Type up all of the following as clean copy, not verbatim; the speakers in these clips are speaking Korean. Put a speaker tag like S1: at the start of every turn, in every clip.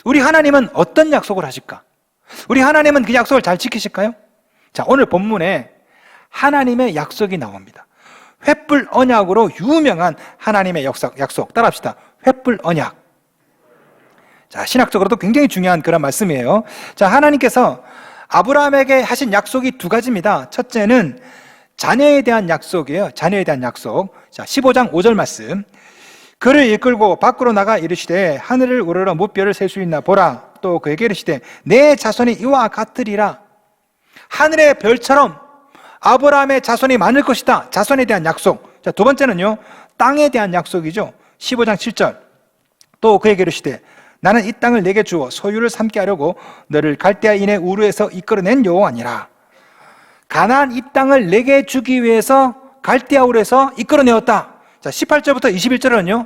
S1: 우리 하나님은 어떤 약속을 하실까? 우리 하나님은 그 약속을 잘 지키실까요? 자, 오늘 본문에 하나님의 약속이 나옵니다. 횃불 언약으로 유명한 하나님의 약속 따라합시다. 횃불 언약. 자, 신학적으로도 굉장히 중요한 그런 말씀이에요. 자, 하나님께서 아브라함에게 하신 약속이 두 가지입니다. 첫째는 자녀에 대한 약속이에요. 자녀에 대한 약속. 자, 15장 5절 말씀. 그를 이끌고 밖으로 나가 이르시되 하늘을 우러러 무뼈를 셀 수 있나 보라. 또 그에게 이르시되 내 자손이 이와 같으리라. 하늘의 별처럼 아브라함의 자손이 많을 것이다. 자손에 대한 약속. 자, 두 번째는요, 땅에 대한 약속이죠. 15장 7절. 또 그에게 이르시되 나는 이 땅을 내게 주어 소유를 삼게 하려고 너를 갈대아인의 우르에서 이끌어낸 여호와니라. 가나안 이 땅을 내게 주기 위해서 갈대아 우르에서 이끌어내었다. 자, 18절부터 21절은요,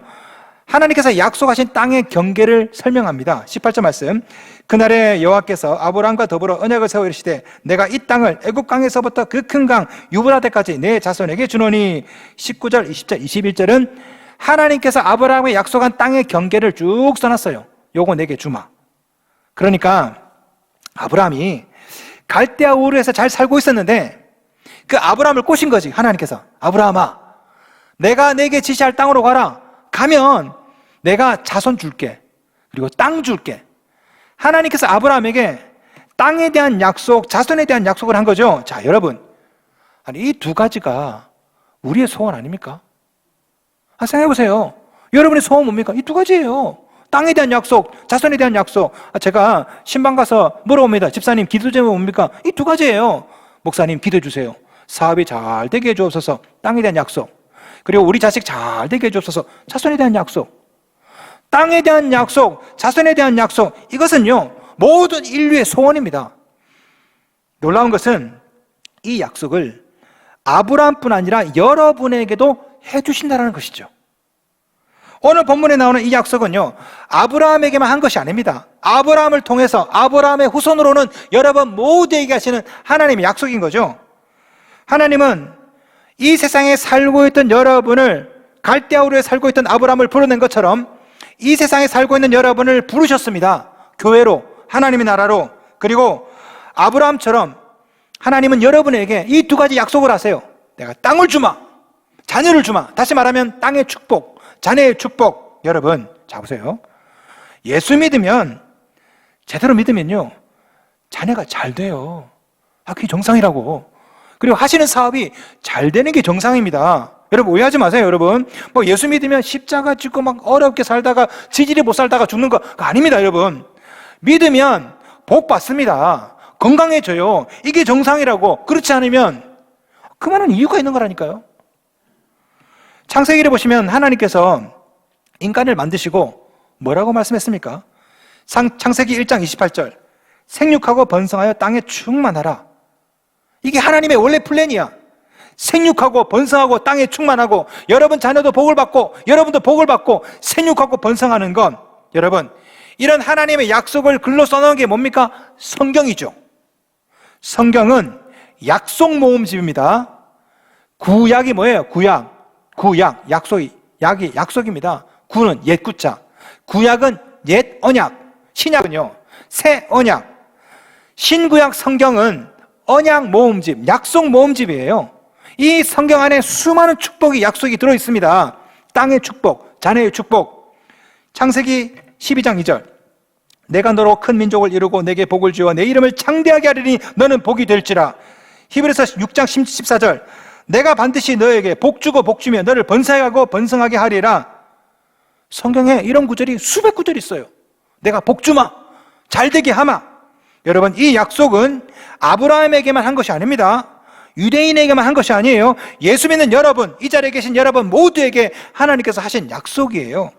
S1: 하나님께서 약속하신 땅의 경계를 설명합니다. 18절 말씀. 그날에 여호와께서 아브라함과 더불어 언약을 세워 이르시되 내가 이 땅을 애굽 강에서부터 그 큰 강 유브라데까지 내 자손에게 주노니. 19절, 20절, 21절은 하나님께서 아브라함에 약속한 땅의 경계를 쭉 써놨어요. 요거 내게 주마. 그러니까 아브라함이 갈대아 우르에서 잘 살고 있었는데 그 아브라함을 꼬신 거지. 하나님께서 아브라함아, 내가 내게 지시할 땅으로 가라. 가면 내가 자손 줄게. 그리고 땅 줄게. 하나님께서 아브라함에게 땅에 대한 약속, 자손에 대한 약속을 한 거죠. 자, 여러분, 아니 이 두 가지가 우리의 소원 아닙니까? 생각해 보세요. 여러분의 소원 뭡니까? 이 두 가지예요. 땅에 대한 약속, 자손에 대한 약속. 제가 신방 가서 물어봅니다. 집사님, 기도 제목 뭡니까? 이 두 가지예요. 목사님, 기도해 주세요. 사업이 잘 되게 해주옵소서. 땅에 대한 약속. 그리고 우리 자식 잘 되게 해주옵소서. 자손에 대한 약속. 땅에 대한 약속, 자손에 대한 약속, 이것은요 모든 인류의 소원입니다. 놀라운 것은 이 약속을 아브라함뿐 아니라 여러분에게도 해주신다는 것이죠. 오늘 본문에 나오는 이 약속은요 아브라함에게만 한 것이 아닙니다. 아브라함을 통해서 아브라함의 후손으로는 여러분 모두에게 하시는 하나님의 약속인 거죠. 하나님은 이 세상에 살고 있던 여러분을, 갈대아 우르에 살고 있던 아브라함을 부르는 것처럼 이 세상에 살고 있는 여러분을 부르셨습니다. 교회로, 하나님의 나라로. 그리고 아브라함처럼 하나님은 여러분에게 이 두 가지 약속을 하세요. 내가 땅을 주마, 자녀를 주마. 다시 말하면 땅의 축복, 자녀의 축복. 여러분, 자 보세요. 예수 믿으면, 제대로 믿으면요 자녀가 잘 돼요. 그게 정상이라고. 그리고 하시는 사업이 잘 되는 게 정상입니다. 여러분 오해하지 마세요. 여러분 예수 믿으면 십자가 짓고 막 어렵게 살다가 지지리 못 살다가 죽는 거 아닙니다. 여러분 믿으면 복 받습니다. 건강해져요. 이게 정상이라고. 그렇지 않으면 그만한 이유가 있는 거라니까요. 창세기를 보시면 하나님께서 인간을 만드시고 뭐라고 말씀했습니까? 창세기 1장 28절 생육하고 번성하여 땅에 충만하라. 이게 하나님의 원래 플랜이야. 생육하고 번성하고 땅에 충만하고 여러분 자녀도 복을 받고 여러분도 복을 받고 생육하고 번성하는 건 여러분 이런 하나님의 약속을 글로 써놓은 게 뭡니까? 성경이죠. 성경은 약속 모음집입니다. 구약이 뭐예요? 구약, 약속이, 약이 약속입니다. 구는 옛 구자, 구약은 옛 언약, 신약은요 새 언약. 신구약 성경은 언약 모음집, 약속 모음집이에요. 이 성경 안에 수많은 축복이, 약속이 들어있습니다. 땅의 축복, 자녀의 축복. 창세기 12장 2절 내가 너로 큰 민족을 이루고 내게 복을 주어 내 이름을 창대하게 하리니 너는 복이 될지라. 히브리서 6장 14절 내가 반드시 너에게 복 주고 복 주며 너를 번성하고 번성하게 하리라. 성경에 이런 구절이 수백 구절 있어요. 내가 복 주마, 잘 되게 하마. 여러분 이 약속은 아브라함에게만 한 것이 아닙니다. 유대인에게만 한 것이 아니에요. 예수 믿는 여러분, 이 자리에 계신 여러분 모두에게 하나님께서 하신 약속이에요.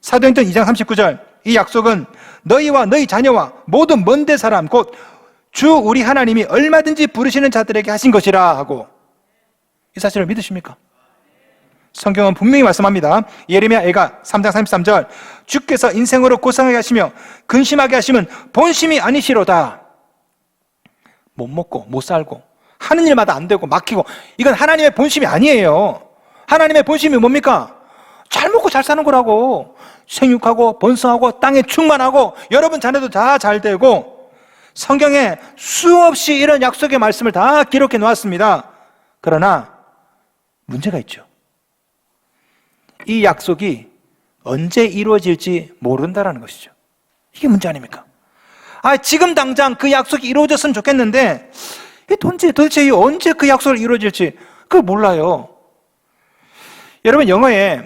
S1: 사도행전 2장 39절 이 약속은 너희와 너희 자녀와 모든 먼데 사람 곧 주 우리 하나님이 얼마든지 부르시는 자들에게 하신 것이라 하고. 이 사실을 믿으십니까? 성경은 분명히 말씀합니다. 예레미야 애가 3장 33절 주께서 인생으로 고상하게 하시며 근심하게 하시면 본심이 아니시로다. 못 먹고 못 살고 하는 일마다 안 되고 막히고 이건 하나님의 본심이 아니에요. 하나님의 본심이 뭡니까? 잘 먹고 잘 사는 거라고. 생육하고 번성하고 땅에 충만하고 여러분 자녀도 다 잘 되고, 성경에 수없이 이런 약속의 말씀을 다 기록해 놓았습니다. 그러나 문제가 있죠. 이 약속이 언제 이루어질지 모른다라는 것이죠. 이게 문제 아닙니까? 지금 당장 그 약속이 이루어졌으면 좋겠는데 도대체 언제 그 약속을 이루어질지 그걸 몰라요. 여러분, 영어에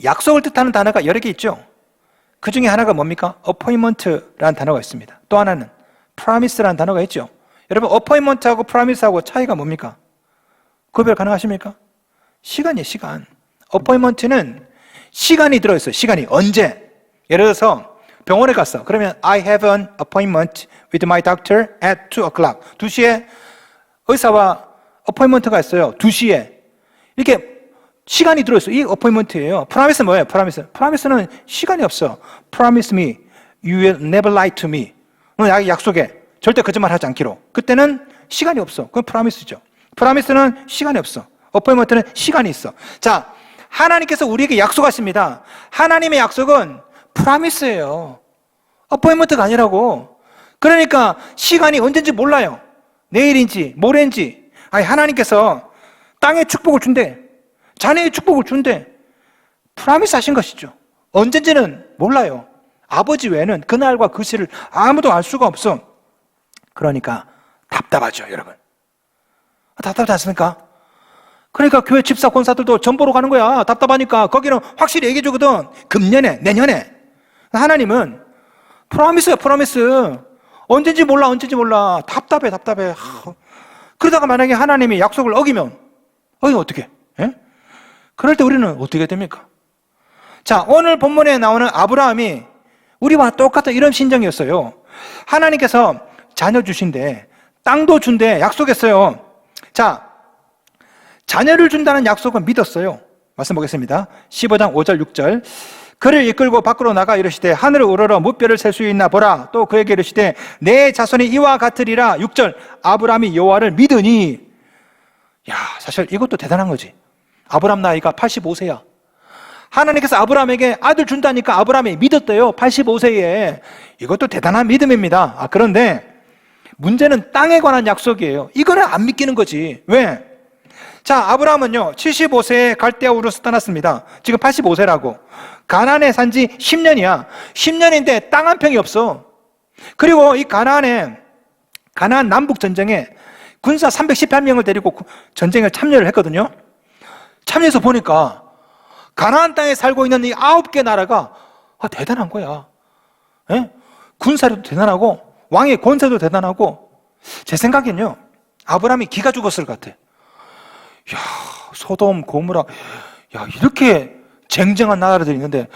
S1: 약속을 뜻하는 단어가 여러 개 있죠. 그 중에 하나가 뭡니까? appointment라는 단어가 있습니다. 또 하나는 promise라는 단어가 있죠. 여러분, appointment하고 promise하고 차이가 뭡니까? 구별 가능하십니까? 시간이에요, 시간. appointment는 시간이 들어있어요. 시간이 언제? 예를 들어서 병원에 갔어. 그러면 I have an appointment with my doctor at 2 o'clock. 2시에 의사와 appointment가 있어요. 2시에. 이렇게 시간이 들어있어요. 이 appointment예요. promise는 뭐예요? promise는 시간이 없어. promise me you will never lie to me. 너 약속해. 절대 거짓말 하지 않기로. 그때는 시간이 없어. 그건 promise죠. promise는 시간이 없어. appointment는 시간이 있어. 자, 하나님께서 우리에게 약속하십니다. 하나님의 약속은 promise예요. appointment가 아니라고. 그러니까 시간이 언젠지 몰라요. 내일인지 모레인지. 하나님께서 땅의 축복을 준대. 자녀의 축복을 준대. 프라미스 하신 것이죠. 언젠지는 몰라요. 아버지 외에는 그날과 그 시를 아무도 알 수가 없어. 그러니까 답답하죠, 여러분. 답답하지 않습니까? 그러니까 교회 집사 권사들도 전 보러 가는 거야. 답답하니까. 거기는 확실히 얘기해 주거든. 금년에, 내년에. 하나님은 프라미스야, 프라미스. 언젠지 몰라. 답답해. 그러다가 만약에 하나님이 약속을 어기면 어떻게? 예? 그럴 때 우리는 어떻게 됩니까? 자, 오늘 본문에 나오는 아브라함이 우리와 똑같은 이런 심정이었어요. 하나님께서 자녀 주신대, 땅도 준대, 약속했어요. 자, 자녀를 준다는 약속은 믿었어요. 말씀 보겠습니다. 15장 5절 6절. 그를 이끌고 밖으로 나가 이르시되 하늘을 우러러 무뼈를 셀 수 있나 보라. 또 그에게 이르시되 내 자손이 이와 같으리라. 6절. 아브라함이 여호와를 믿으니. 사실 이것도 대단한 거지. 아브라함 나이가 85세야. 하나님께서 아브라함에게 아들 준다니까 아브라함이 믿었대요. 85세에. 이것도 대단한 믿음입니다. 그런데 문제는 땅에 관한 약속이에요. 이거는 안 믿기는 거지. 왜? 자, 아브라함은요 75세에 갈대아우르에서 떠났습니다. 지금 85세라고. 가나안에 산 지 10년이야 10년인데 땅 한 평이 없어. 그리고 이 가나안 남북전쟁에 군사 318명을 데리고 전쟁에 참여를 했거든요. 참여해서 보니까 가나안 땅에 살고 있는 이 9개 나라가 대단한 거야. 예? 군사력도 대단하고 왕의 권세도 대단하고. 제 생각엔요 아브라함이 기가 죽었을 것 같아. 소돔, 고모라, 이렇게 쟁쟁한 나라들이 있는데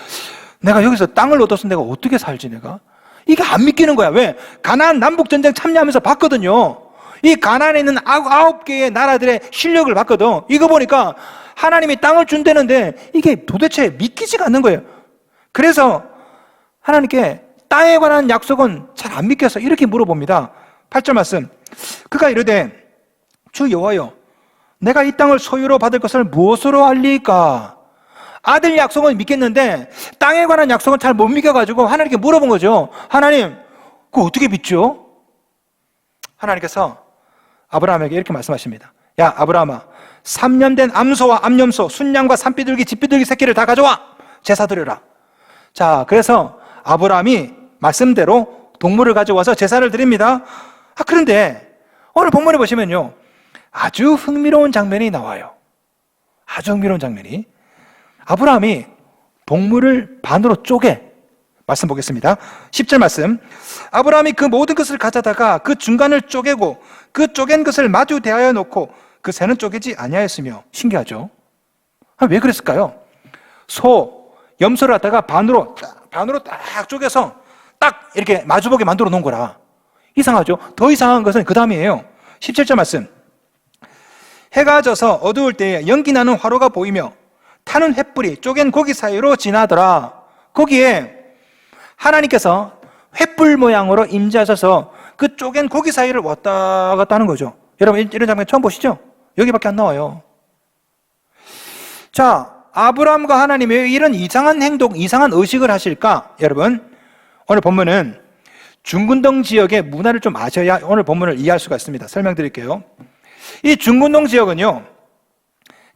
S1: 내가 여기서 땅을 얻었으면 내가 어떻게 살지 내가? 이게 안 믿기는 거야. 왜? 가나안 남북전쟁 참여하면서 봤거든요. 이 가나안에 있는 9개의 나라들의 실력을 봤거든. 이거 보니까 하나님이 땅을 준다는데 이게 도대체 믿기지가 않는 거예요. 그래서 하나님께 땅에 관한 약속은 잘 안 믿겨서 이렇게 물어봅니다. 8절 말씀. 그가 이르되 주 여호와여 내가 이 땅을 소유로 받을 것을 무엇으로 알리까? 아들 약속은 믿겠는데 땅에 관한 약속은 잘 못 믿겨가지고 하나님께 물어본 거죠. 하나님, 그거 어떻게 믿죠? 하나님께서 아브라함에게 이렇게 말씀하십니다. 야, 아브라함아, 3년 된 암소와 암염소, 순양과 산비둘기, 집비둘기 새끼를 다 가져와 제사 드려라. 자, 그래서 아브라함이 말씀대로 동물을 가져와서 제사를 드립니다. 그런데 오늘 본문에 보시면요 아주 흥미로운 장면이 나와요. 아주 흥미로운 장면이. 아브라함이 동물을 반으로 쪼개. 말씀 보겠습니다. 10절 말씀. 아브라함이 그 모든 것을 가져다가 그 중간을 쪼개고 그 쪼갠 것을 마주 대하여 놓고 그 새는 쪼개지 아니하였으며. 신기하죠? 왜 그랬을까요? 염소를 갖다가 반으로 딱 쪼개서 딱 이렇게 마주보게 만들어 놓은 거라. 이상하죠? 더 이상한 것은 그 다음이에요. 17절 말씀. 해가 져서 어두울 때에 연기 나는 화로가 보이며 타는 횃불이 쪼갠 고기 사이로 지나더라. 거기에 하나님께서 횃불 모양으로 임재하셔서 그 쪼갠 고기 사이를 왔다 갔다 하는 거죠. 여러분 이런 장면 처음 보시죠? 여기밖에 안 나와요. 자, 아브라함과 하나님이 왜 이런 이상한 행동, 이상한 의식을 하실까? 여러분, 오늘 본문은 중근동 지역의 문화를 좀 아셔야 오늘 본문을 이해할 수가 있습니다. 설명드릴게요. 이 중근동 지역은요,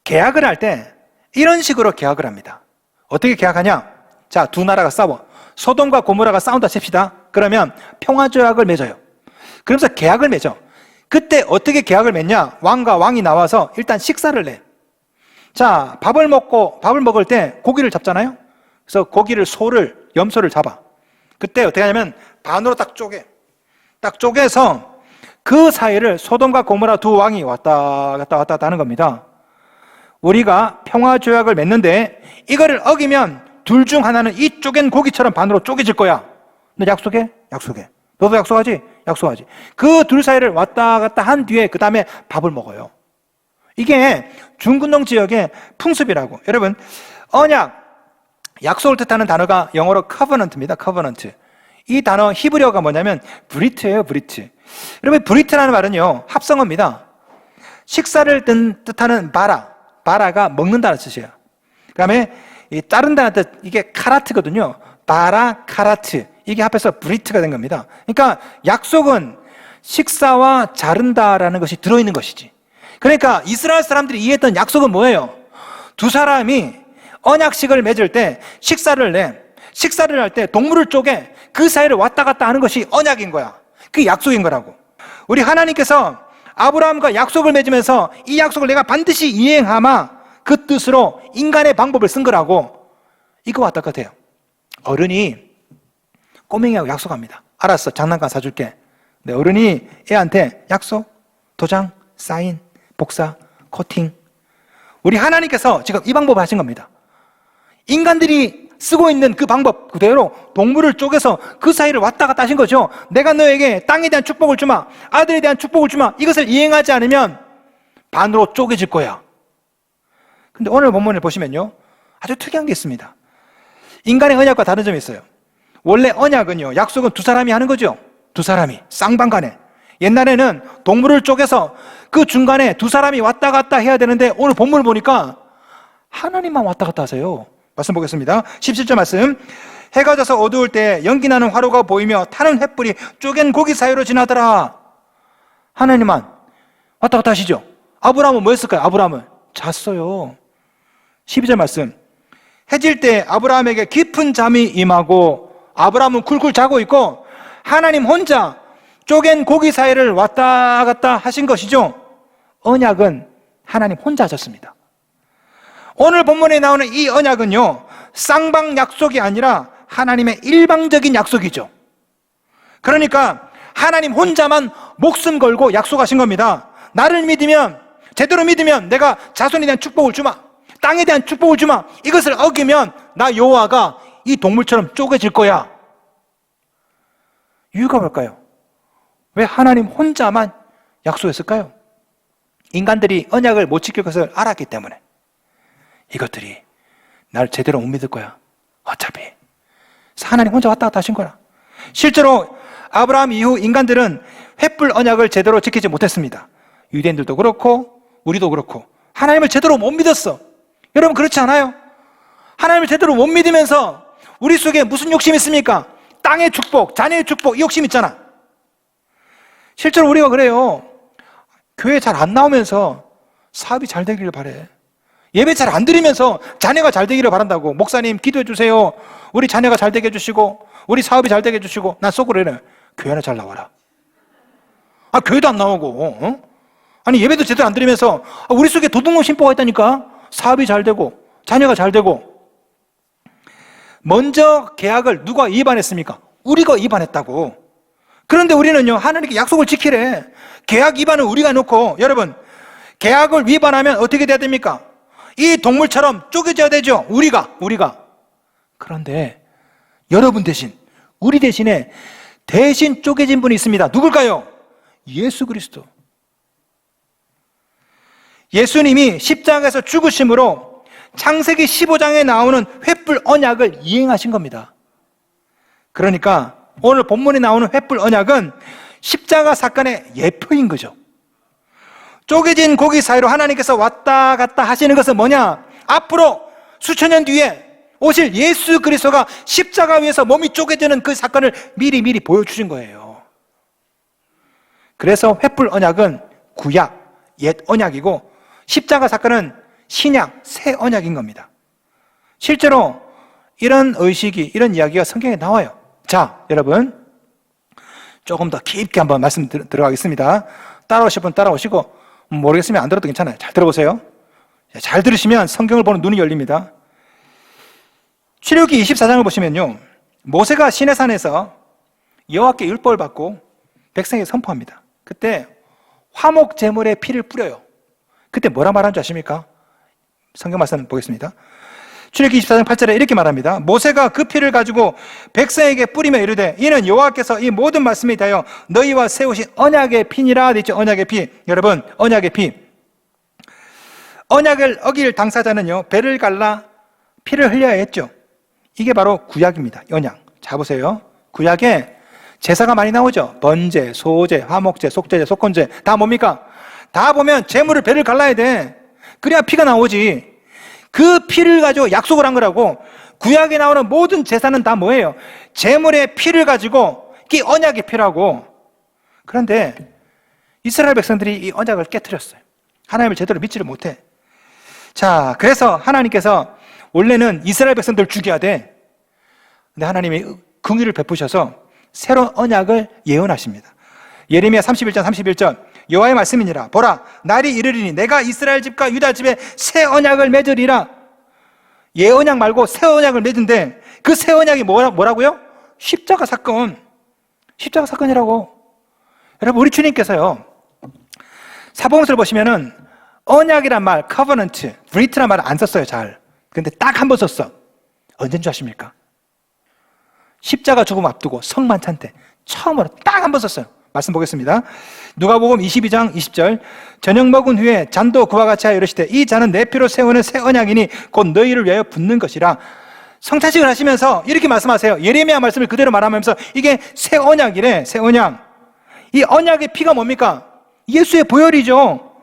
S1: 계약을 할 때 이런 식으로 계약을 합니다. 어떻게 계약하냐? 자, 두 나라가 싸워. 소돔과 고모라가 싸운다 칩시다. 그러면 평화조약을 맺어요. 그러면서 계약을 맺어. 그때 어떻게 계약을 맺냐? 왕과 왕이 나와서 일단 식사를 내. 자, 밥을 먹을 때 고기를 잡잖아요? 그래서 소를, 염소를 잡아. 그때 어떻게 하냐면 반으로 딱 쪼개서 그 사이를 소돔과 고모라 두 왕이 왔다 갔다 하는 겁니다. 우리가 평화조약을 맺는데 이거를 어기면 둘 중 하나는 이 쪼갠 고기처럼 반으로 쪼개질 거야. 너 약속해? 약속해. 너도 약속하지? 약속하지. 그 둘 사이를 왔다 갔다 한 뒤에 그 다음에 밥을 먹어요. 이게 중근동 지역의 풍습이라고. 여러분, 언약, 약속을 뜻하는 단어가 영어로 covenant입니다. covenant. 이 단어 히브리어가 뭐냐면 브리트예요. 브리트. 여러분, 브리트라는 말은요, 합성어입니다. 식사를 뜻하는 바라가 먹는다는 뜻이에요. 그 다음에 자른다는 뜻, 이게 카라트거든요. 바라, 카라트. 이게 합해서 브리트가 된 겁니다. 그러니까 약속은 식사와 자른다라는 것이 들어있는 것이지. 그러니까 이스라엘 사람들이 이해했던 약속은 뭐예요? 두 사람이 언약식을 맺을 때 식사를 할 때 동물을 쪼개 그 사이를 왔다 갔다 하는 것이 언약인 거야. 그게 약속인 거라고. 우리 하나님께서 아브라함과 약속을 맺으면서 이 약속을 내가 반드시 이행하마 그 뜻으로 인간의 방법을 쓴 거라고. 이거와 똑같아요. 어른이 꼬맹이하고 약속합니다. 알았어, 장난감 사줄게. 근데 어른이 애한테 약속, 도장, 사인, 복사, 코팅. 우리 하나님께서 지금 이 방법을 하신 겁니다. 인간들이 쓰고 있는 그 방법 그대로 동물을 쪼개서 그 사이를 왔다 갔다 하신 거죠. 내가 너에게 땅에 대한 축복을 주마, 아들에 대한 축복을 주마, 이것을 이행하지 않으면 반으로 쪼개질 거야. 근데 오늘 본문을 보시면요, 아주 특이한 게 있습니다. 인간의 언약과 다른 점이 있어요. 원래 언약은요, 약속은 두 사람이 하는 거죠. 두 사람이 쌍방간에. 옛날에는 동물을 쪼개서 그 중간에 두 사람이 왔다 갔다 해야 되는데 오늘 본문을 보니까 하나님만 왔다 갔다 하세요. 말씀 보겠습니다. 17절 말씀. 해가 져서 어두울 때 연기나는 화로가 보이며 타는 횃불이 쪼갠 고기 사이로 지나더라. 하나님만 왔다 갔다 하시죠. 아브라함은 뭐 했을까요? 아브라함은 잤어요. 12절 말씀. 해질 때 아브라함에게 깊은 잠이 임하고 아브라함은 쿨쿨 자고 있고 하나님 혼자 쪼갠 고기 사이를 왔다 갔다 하신 것이죠. 언약은 하나님 혼자 하셨습니다. 오늘 본문에 나오는 이 언약은요, 쌍방 약속이 아니라 하나님의 일방적인 약속이죠. 그러니까 하나님 혼자만 목숨 걸고 약속하신 겁니다. 나를 믿으면, 제대로 믿으면 내가 자손에 대한 축복을 주마, 땅에 대한 축복을 주마, 이것을 어기면 나 여호와가 이 동물처럼 쪼개질 거야. 이유가 뭘까요? 왜 하나님 혼자만 약속했을까요? 인간들이 언약을 못 지킬 것을 알았기 때문에. 이것들이 날 제대로 못 믿을 거야. 어차피 하나님 혼자 왔다 갔다 하신 거라. 실제로 아브라함 이후 인간들은 횃불 언약을 제대로 지키지 못했습니다. 유대인들도 그렇고 우리도 그렇고 하나님을 제대로 못 믿었어. 여러분 그렇지 않아요? 하나님을 제대로 못 믿으면서 우리 속에 무슨 욕심이 있습니까? 땅의 축복, 자녀의 축복, 이 욕심 있잖아. 실제로 우리가 그래요. 교회 잘 안 나오면서 사업이 잘 되기를 바래. 예배 잘 안 드리면서 자녀가 잘 되기를 바란다고. 목사님 기도해 주세요. 우리 자녀가 잘 되게 해주시고 우리 사업이 잘 되게 해주시고. 난 속으로 이래. 교회나 잘 나와라. 아, 교회도 안 나오고, 어? 아니 예배도 제대로 안 드리면서 우리 속에 도둑놈 심보가 있다니까. 사업이 잘 되고 자녀가 잘 되고. 먼저 계약을 누가 위반했습니까? 우리가 위반했다고. 그런데 우리는요, 하나님께 약속을 지키래. 계약 위반을 우리가 놓고. 여러분, 계약을 위반하면 어떻게 돼야 됩니까? 이 동물처럼 쪼개져야 되죠. 우리가. 그런데 여러분 대신, 우리 대신에 대신 쪼개진 분이 있습니다. 누굴까요? 예수 그리스도. 예수님이 십자가에서 죽으심으로 창세기 15장에 나오는 횃불 언약을 이행하신 겁니다. 그러니까 오늘 본문에 나오는 횃불 언약은 십자가 사건의 예표인 거죠. 쪼개진 고기 사이로 하나님께서 왔다 갔다 하시는 것은 뭐냐? 앞으로 수천 년 뒤에 오실 예수 그리스도가 십자가 위에서 몸이 쪼개지는 그 사건을 미리 보여주신 거예요. 그래서 횃불 언약은 구약, 옛 언약이고 십자가 사건은 신약, 새 언약인 겁니다. 실제로 이런 의식이, 이런 이야기가 성경에 나와요. 자, 여러분 조금 더 깊게 한번 말씀 들어가겠습니다. 따라오실 분 따라오시고, 모르겠으면 안 들어도 괜찮아요. 잘 들어보세요. 잘 들으시면 성경을 보는 눈이 열립니다. 출애굽기 24장을 보시면요, 모세가 시내산에서 여호와께 율법을 받고 백성에게 선포합니다. 그때 화목 제물에 피를 뿌려요. 그때 뭐라 말하는 줄 아십니까? 성경 말씀 보겠습니다. 출애굽기 24장 8절에 이렇게 말합니다. 모세가 그 피를 가지고 백성에게 뿌리며 이르되 이는 여호와께서 이 모든 말씀에 대하여 너희와 세우신 언약의 피니라. 되어 있죠? 언약의 피. 여러분, 언약의 피. 언약을 어길 당사자는요, 배를 갈라 피를 흘려야 했죠. 이게 바로 구약입니다. 언약. 자, 보세요. 구약에 제사가 많이 나오죠. 번제, 소제, 화목제, 속제제, 속건제. 다 뭡니까? 다 보면 제물을 배를 갈라야 돼. 그래야 피가 나오지. 그 피를 가지고 약속을 한 거라고. 구약에 나오는 모든 제사는 다 뭐예요? 제물의 피를 가지고, 이 언약의 피라고. 그런데 이스라엘 백성들이 이 언약을 깨트렸어요. 하나님을 제대로 믿지를 못해. 자, 그래서 하나님께서 원래는 이스라엘 백성들을 죽여야 돼. 근데 하나님이 긍휼을 베푸셔서 새로운 언약을 예언하십니다. 예레미야 31장 31절 여호와의 말씀이니라. 보라, 날이 이르리니 내가 이스라엘 집과 유다 집에 새 언약을 맺으리라. 예언약 말고 새 언약을 맺은데 그 새 언약이 뭐라고요? 십자가 사건. 십자가 사건이라고. 여러분, 우리 주님께서요, 사복음서를 보시면은 언약이란 말, covenant, brit란 말을 안 썼어요, 잘. 근데 딱 한 번 썼어. 언제인 줄 아십니까? 십자가 죽음 앞두고 성만찬 때 처음으로 딱 한 번 썼어요. 말씀 보겠습니다. 누가복음 22장 20절 저녁 먹은 후에 잔도 그와 같이 하여 이르시되 이 잔은 내 피로 세우는 새 언약이니 곧 너희를 위하여 붓는 것이라. 성찬식을 하시면서 이렇게 말씀하세요. 예레미야 말씀을 그대로 말하면서 이게 새 언약이래. 새 언약. 이 언약의 피가 뭡니까? 예수의 보혈이죠.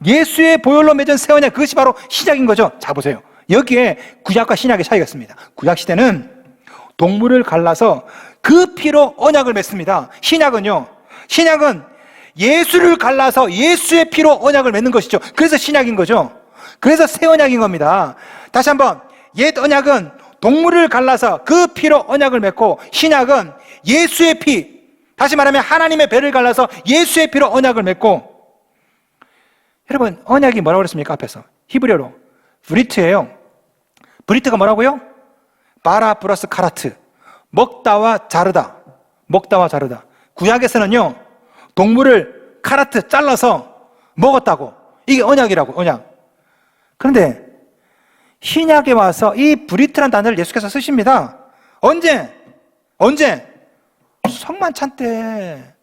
S1: 예수의 보혈로 맺은 새 언약, 그것이 바로 신약인 거죠. 자, 보세요. 여기에 구약과 신약의 차이가 있습니다. 구약 시대는 동물을 갈라서 그 피로 언약을 맺습니다. 신약은요, 신약은 예수를 갈라서 예수의 피로 언약을 맺는 것이죠. 그래서 신약인 거죠. 그래서 새 언약인 겁니다. 다시 한번, 옛 언약은 동물을 갈라서 그 피로 언약을 맺고, 신약은 예수의 피, 다시 말하면 하나님의 배를 갈라서 예수의 피로 언약을 맺고. 여러분, 언약이 뭐라고 그랬습니까? 앞에서 히브리어로 브리트예요. 브리트가 뭐라고요? 바라 플러스 카라트, 먹다와 자르다. 먹다와 자르다. 구약에서는요, 동물을 카라트 잘라서 먹었다고. 이게 언약이라고, 언약. 그런데 신약에 와서 이 브리트라는 단어를 예수께서 쓰십니다. 언제? 성만찬 때.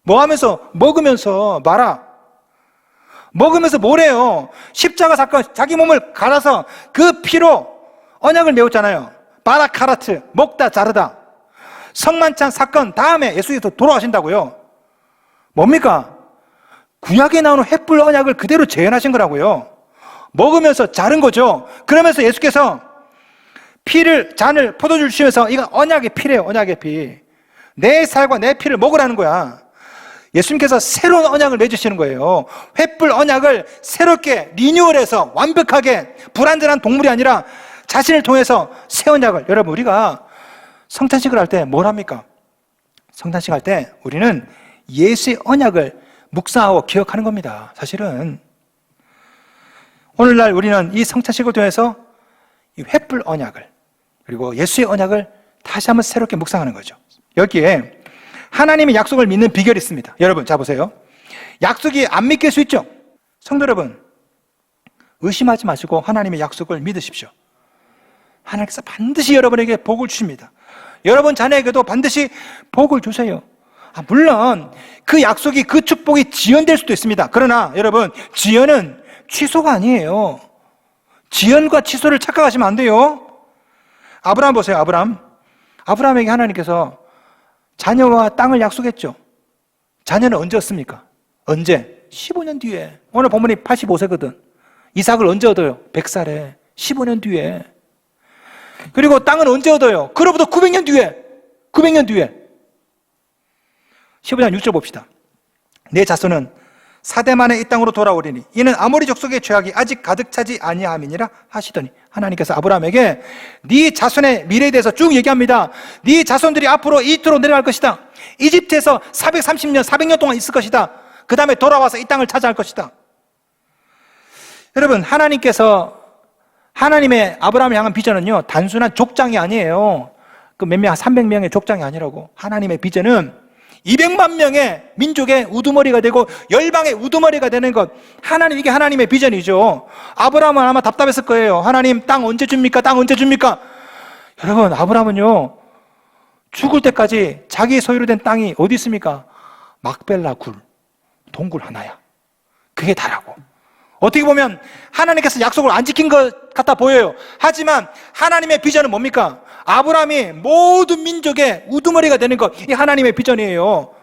S1: 뭐 하면서? 먹으면서 말아. 먹으면서 뭐래요? 십자가 사건, 자기 몸을 갈아서 그 피로 언약을 메웠잖아요. 바라카라트, 먹다 자르다. 성만찬 사건 다음에 예수께서 돌아가신다고요. 뭡니까? 구약에 나오는 횃불 언약을 그대로 재현하신 거라고요. 먹으면서 자른 거죠. 그러면서 예수께서 피를, 잔을, 포도주를 주시면서 이건 언약의 피래요. 언약의 피. 내 살과 내 피를 먹으라는 거야. 예수님께서 새로운 언약을 맺으시는 거예요. 횃불 언약을 새롭게 리뉴얼해서 완벽하게, 불완전한 동물이 아니라 자신을 통해서 새 언약을. 여러분, 우리가 성찬식을 할 때 뭘 합니까? 성찬식 할 때 우리는 예수의 언약을 묵상하고 기억하는 겁니다. 사실은 오늘날 우리는 이 성찬식을 통해서 이 횃불 언약을, 그리고 예수의 언약을 다시 한번 새롭게 묵상하는 거죠. 여기에 하나님의 약속을 믿는 비결이 있습니다. 여러분, 자 보세요. 약속이 안 믿길 수 있죠. 성도 여러분, 의심하지 마시고 하나님의 약속을 믿으십시오. 하나님께서 반드시 여러분에게 복을 주십니다. 여러분 자녀에게도 반드시 복을 주세요. 물론 그 약속이, 그 축복이 지연될 수도 있습니다. 그러나 여러분, 지연은 취소가 아니에요. 지연과 취소를 착각하시면 안 돼요. 아브라함 보세요. 아브라함에게 하나님께서 자녀와 땅을 약속했죠. 자녀는 언제 얻습니까? 언제? 15년 뒤에. 오늘 본문이 85세거든. 이삭을 언제 얻어요? 100살에. 15년 뒤에. 그리고 땅은 언제 얻어요? 그로부터 900년 뒤에. 900년 뒤에. 15장 6절 봅시다. 내 자손은 4대 만에 이 땅으로 돌아오리니 이는 아모리 족속의 죄악이 아직 가득 차지 아니함이니라 하시더니, 하나님께서 아브라함에게 네 자손의 미래에 대해서 쭉 얘기합니다. 네 자손들이 앞으로 이집트로 내려갈 것이다. 이집트에서 430년, 400년 동안 있을 것이다. 그 다음에 돌아와서 이 땅을 차지할 것이다. 여러분, 하나님의 아브라함을 향한 비전은요, 단순한 족장이 아니에요. 그 몇 명, 300명의 족장이 아니라고. 하나님의 비전은 200만 명의 민족의 우두머리가 되고 열방의 우두머리가 되는 것. 이게 하나님의 비전이죠. 아브라함은 아마 답답했을 거예요. 하나님, 땅 언제 줍니까? 땅 언제 줍니까? 여러분, 아브라함은요, 죽을 때까지 자기 소유로 된 땅이 어디 있습니까? 막벨라 굴, 동굴 하나야. 그게 다라고. 어떻게 보면 하나님께서 약속을 안 지킨 것 같아 보여요. 하지만 하나님의 비전은 뭡니까? 아브라함이 모든 민족의 우두머리가 되는 것. 이 하나님의 비전이에요.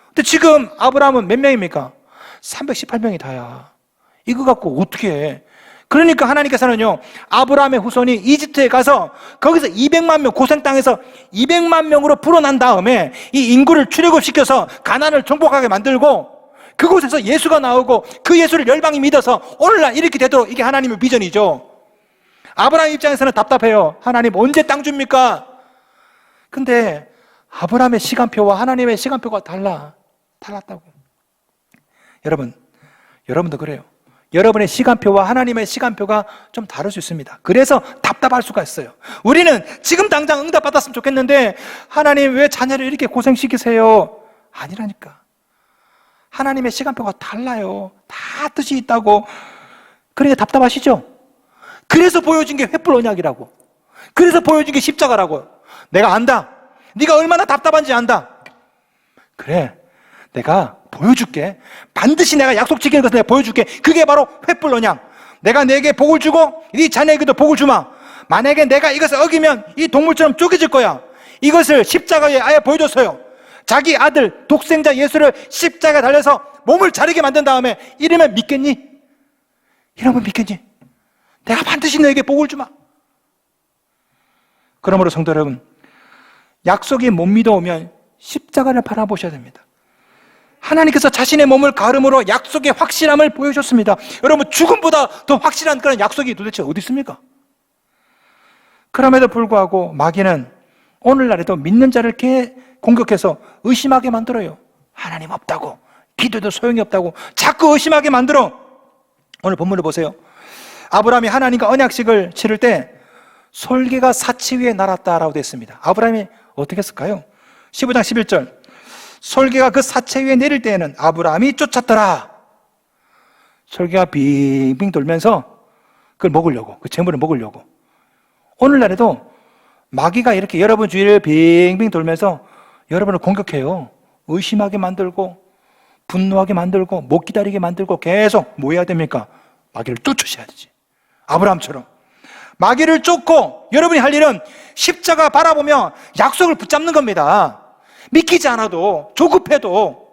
S1: 근데 지금 아브라함은 몇 명입니까? 318명이 다야. 이거 갖고 어떻게 해? 그러니까 하나님께서는요, 아브라함의 후손이 이집트에 가서 거기서 200만 명, 고생 땅에서 200만 명으로 불어난 다음에 이 인구를 출애굽시켜서 가나안을 정복하게 만들고 그곳에서 예수가 나오고 그 예수를 열방이 믿어서 오늘날 이렇게 되도록, 이게 하나님의 비전이죠. 아브라함 입장에서는 답답해요. 하나님 언제 땅 줍니까? 근데 아브라함의 시간표와 하나님의 시간표가 달랐다고. 여러분도 그래요. 여러분의 시간표와 하나님의 시간표가 좀 다를 수 있습니다. 그래서 답답할 수가 있어요. 우리는 지금 당장 응답받았으면 좋겠는데 하나님 왜 자녀를 이렇게 고생시키세요? 아니라니까. 하나님의 시간표가 달라요. 다 뜻이 있다고. 그러니까 답답하시죠? 그래서 보여준 게 횃불 언약이라고. 그래서 보여준 게 십자가라고. 내가 안다. 네가 얼마나 답답한지 안다. 그래, 내가 보여줄게. 반드시 내가 약속 지키는 것을 내가 보여줄게. 그게 바로 횃불 언약. 내가 내게 복을 주고 네 자녀에게도 복을 주마. 만약에 내가 이것을 어기면 이 동물처럼 쪼개질 거야. 이것을 십자가에 아예 보여줬어요. 자기 아들 독생자 예수를 십자가에 달려서 몸을 자르게 만든 다음에 이러면 믿겠니? 이러면 믿겠니? 내가 반드시 너에게 복을 주마. 그러므로 성도 여러분, 약속이 못 믿어오면 십자가를 바라보셔야 됩니다. 하나님께서 자신의 몸을 가름으로 약속의 확실함을 보여줬습니다. 여러분, 죽음보다 더 확실한 그런 약속이 도대체 어디 있습니까? 그럼에도 불구하고 마귀는 오늘날에도 믿는 자를 공격해서 의심하게 만들어요. 하나님 없다고, 기도도 소용이 없다고 자꾸 의심하게 만들어. 오늘 본문을 보세요. 아브라함이 하나님과 언약식을 치를 때 솔개가 사치 위에 날았다라고 되어 있습니다. 아브라함이 어떻게 했을까요? 15장 11절, 솔개가 그 사체 위에 내릴 때에는 아브라함이 쫓았더라. 솔개가 빙빙 돌면서 그걸 먹으려고, 그 재물을 먹으려고. 오늘날에도 마귀가 이렇게 여러분 주위를 빙빙 돌면서 여러분을 공격해요. 의심하게 만들고 분노하게 만들고 못 기다리게 만들고 계속 뭐 해야 됩니까? 마귀를 쫓으셔야 되지. 아브라함처럼 마귀를 쫓고 여러분이 할 일은 십자가 바라보며 약속을 붙잡는 겁니다. 믿기지 않아도, 조급해도.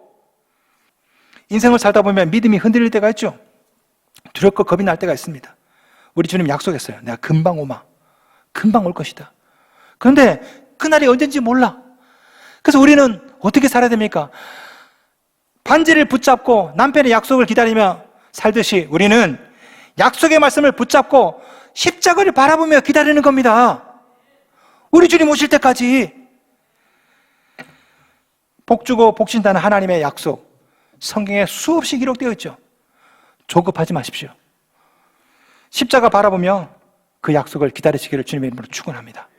S1: 인생을 살다 보면 믿음이 흔들릴 때가 있죠. 두렵고 겁이 날 때가 있습니다. 우리 주님 약속했어요. 내가 금방 오마. 금방 올 것이다. 그런데 그날이 언젠지 몰라. 그래서 우리는 어떻게 살아야 됩니까? 반지를 붙잡고 남편의 약속을 기다리며 살듯이 우리는 약속의 말씀을 붙잡고 십자가를 바라보며 기다리는 겁니다. 우리 주님 오실 때까지. 복 주고 복 준다는 하나님의 약속, 성경에 수없이 기록되어 있죠. 조급하지 마십시오. 십자가 바라보며 그 약속을 기다리시기를 주님의 이름으로 축원합니다.